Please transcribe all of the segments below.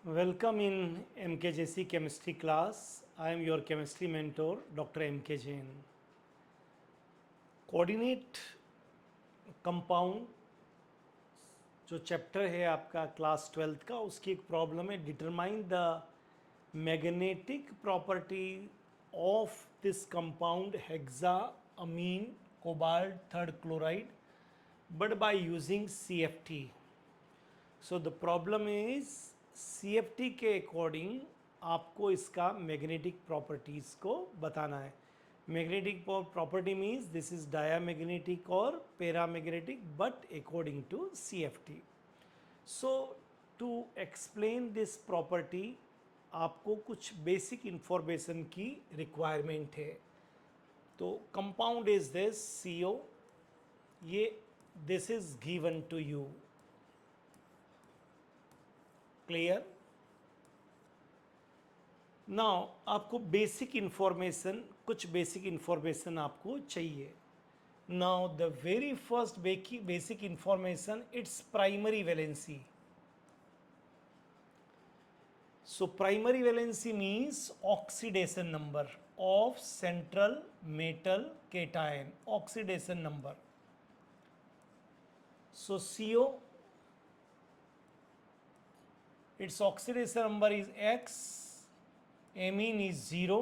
Welcome in MKJC chemistry class. I am your chemistry mentor, Dr. MK Jain. Coordinate compound जो chapter है आपका class 12th का, उसकी एक प्रॉब्लम है, determine the magnetic property of this compound hexa amine cobalt third chloride but by using CFT. So the problem is CFT के according आपको इसका मैग्नेटिक प्रॉपर्टीज़ को बताना है. Magnetic property means this is diamagnetic और paramagnetic but according to CFT. So to explain this property आपको कुछ basic information की रिक्वायरमेंट है. तो कंपाउंड इज दिस CO, ये this is given to you. Clear? Now आपको बेसिक इंफॉर्मेशन, कुछ basic information आपको चाहिए. Now the very first basic information, it's primary valency. So primary valency means oxidation number of central metal cation, oxidation number. So CO, its oxidation number is X, amine is 0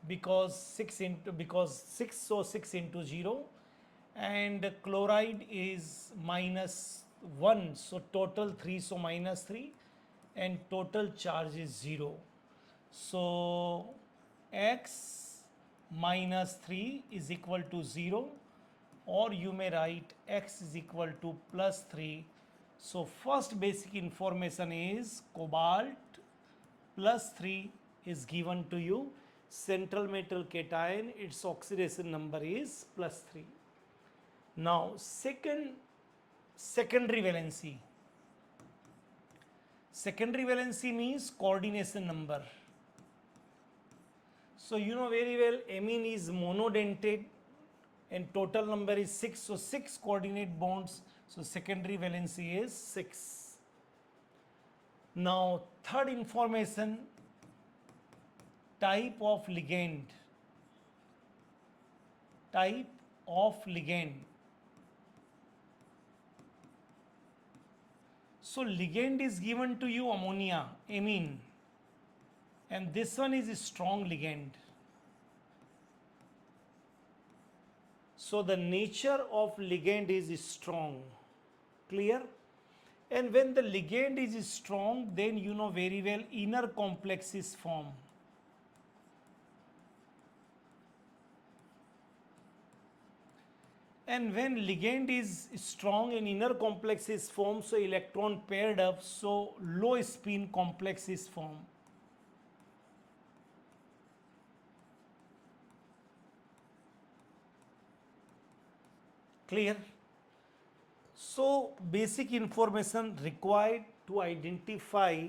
because 6, so 6 into 0, and chloride is -1, so total 3, so -3, and total charge is 0. So X minus 3 is equal to 0, or you may write X is equal to plus 3. So first basic information is cobalt plus 3 is given to you. Central metal cation, its oxidation number is plus 3. Now secondary valency. Secondary valency means coordination number. So you know very well amine is monodentate and total number is 6, so 6 coordinate bonds, so secondary valency is 6. Now third information, type of ligand. Type of ligand. So ligand is given to you ammonia, amine, and this one is a strong ligand. So the nature of ligand is strong. Clear? And when the ligand is strong, then you know very well inner complexes form. And when ligand is strong and inner complexes form, so electron paired up, so low spin complexes form. Clear? So basic information required to identify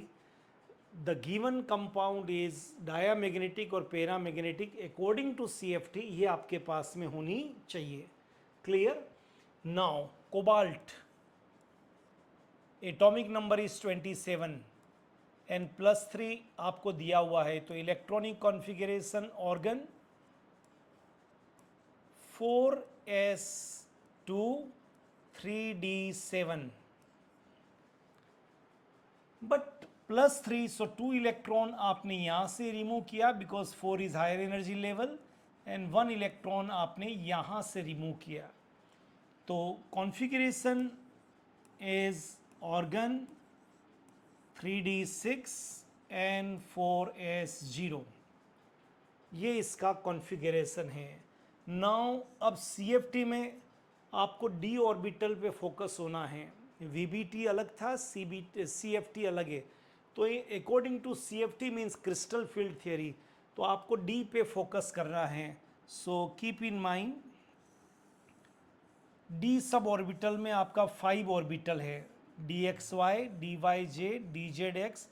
the given compound is diamagnetic और paramagnetic according to CFT, ये आपके पास में होनी चाहिए. Clear? Now cobalt atomic number is 27 and plus 3 आपको दिया हुआ है, तो electronic configuration argon 4s2 3d7, but plus 3, so 2 electron आपने यहाँ से रिमूव किया because 4 is higher energy level, and 1 electron आपने यहाँ से रिमूव किया. तो configuration is organ 3d6 and 4s0, ये इसका कॉन्फ़िगरेशन है. नाउ अब CFT में आपको d ऑर्बिटल पे फोकस होना है. VBT अलग था, CFT अलग है. तो ये according to CFT means crystal field theory, तो आपको D पे फोकस करना है. So keep in mind D sub orbital में आपका 5 ऑर्बिटल है, dxy, dyj, dzx,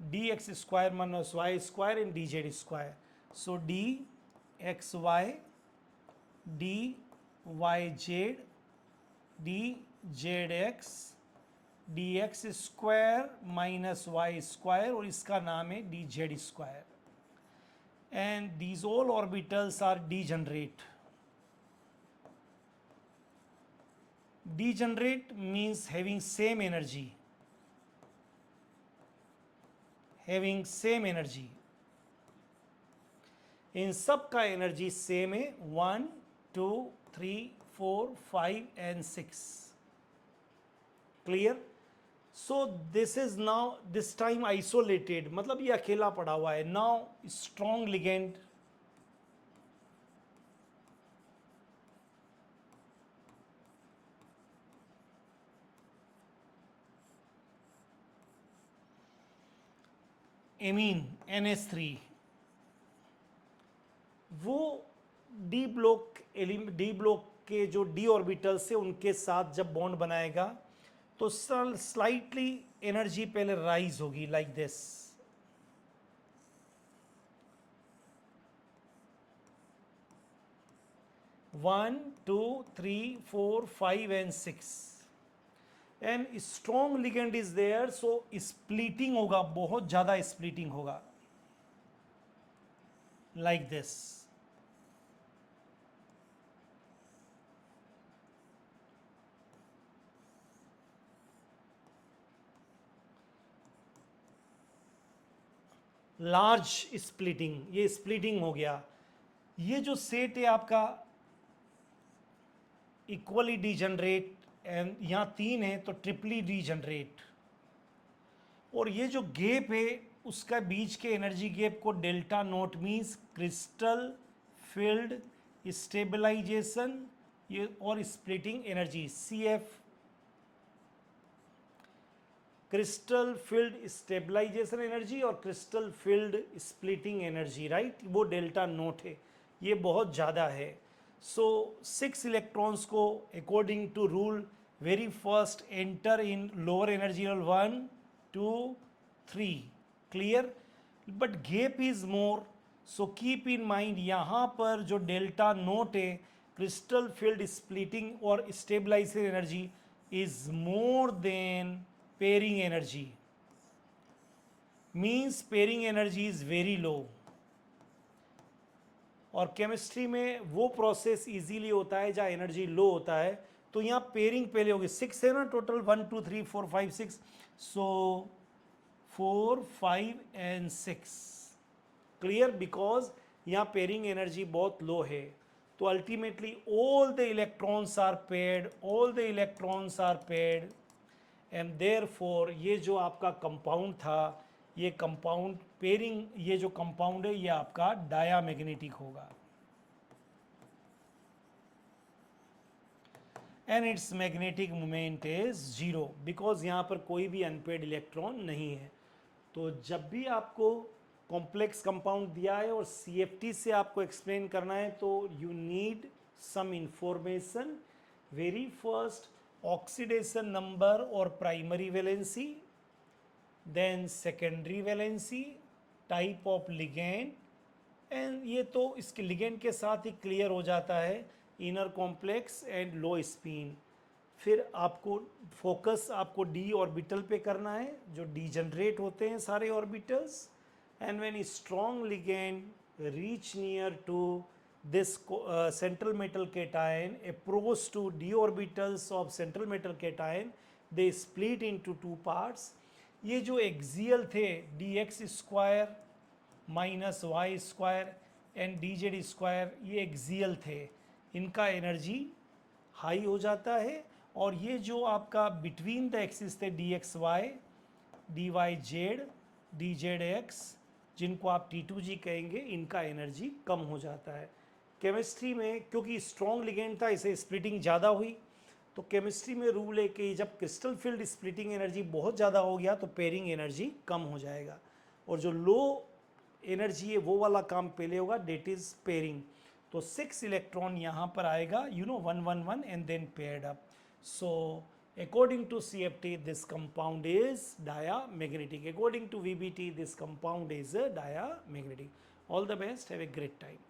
dx square minus y square and dz square. So dxy, dyz, dzx, D X square minus Y square, और इसका नाम है D Z square. And these all orbitals are degenerate. Degenerate means having same energy. Having same energy. इन सब का energy same है, 1 2 3 4 5 and 6. Clear. So this is now this time isolated, मतलब ये अकेला पड़ा हुआ है. Now strong ligand, amine NH3, वो डी ब्लॉक के जो डी ऑर्बिटल्स से उनके साथ जब बॉन्ड बनाएगा तो स्लाइटली एनर्जी पहले राइज होगी like this. One two three four five and six. And strong ligand is there, so splitting होगा, बहुत ज्यादा स्प्लिटिंग होगा लाइक दिस. लार्ज स्प्लिटिंग, ये स्प्लिटिंग हो गया. ये जो सेट है आपका इक्वली डीजनरेट, एंड यहाँ 3 है तो ट्रिपली डीजनरेट. और ये जो गैप है उसका बीच के एनर्जी गैप को delta naught means crystal field stabilization ये और splitting energy CF, crystal field stabilization energy और crystal field splitting energy, right. वो डेल्टा नोट है, ये बहुत ज़्यादा है. सो 6 इलेक्ट्रॉन्स को according to rule very first enter in lower energy level 1 2 3. Clear. But gap is more, so keep in mind यहाँ पर जो डेल्टा नोट है क्रिस्टल फील्ड स्प्लिटिंग और stabilisation energy is more than pairing energy. Means pairing energy is very low. और chemistry में वो process easily होता है जहाँ एनर्जी लो होता है. तो यहाँ पेयरिंग पहले होगी. 6 है ना total, 1 2 3 4 5 6. So 4 5 and 6. Clear. Because यहाँ पेयरिंग एनर्जी बहुत लो है. तो ultimately all the electrons are paired, all the electrons are paired, and therefore ये जो आपका कंपाउंड था, ये कंपाउंड पेयरिंग, ये जो कंपाउंड है ये आपका डायामैग्नेटिक होगा. And it's magnetic moment is 0 because यहाँ पर कोई भी अनपेड इलेक्ट्रॉन नहीं है. तो जब भी आपको कॉम्प्लेक्स कंपाउंड दिया है और CFT से आपको एक्सप्लेन करना है तो you need some information. Very first oxidation number और primary valency, then secondary valency, type of ligand, and ये तो इसके लिगेंड के साथ ही क्लियर हो जाता है. Inner complex and low spin. फिर आपको फोकस आपको डी ऑर्बिटल पे करना है जो डीजनरेट होते हैं सारे orbitals. And when strong ligand reach near to this central metal cation approach to d orbitals of central metal cation, they split into 2 parts. ये जो एक्सियल थे dx square minus Y square and dz square, ये axial थे. इनका energy high हो जाता है. और ये जो आपका बिटवीन द एक्सिस थे dxy dyz dzx, जिनको आप T2g कहेंगे, इनका एनर्जी कम हो जाता है. केमिस्ट्री में क्योंकि स्ट्रॉन्ग लिगेंड था इसे स्प्लिटिंग ज़्यादा हुई. तो केमिस्ट्री में रूल है कि जब क्रिस्टल फील्ड स्प्लिटिंग एनर्जी बहुत ज़्यादा हो गया तो पेयरिंग एनर्जी कम हो जाएगा. और जो लो एनर्जी है वो वाला काम पहले होगा, डेट इज़ पेयरिंग. तो 6 इलेक्ट्रॉन यहाँ पर आएगा, 1 1 1 and then paired up. So according to CFT this compound is diamagnetic. According to VBT this compound is diamagnetic. All the best, have a great time.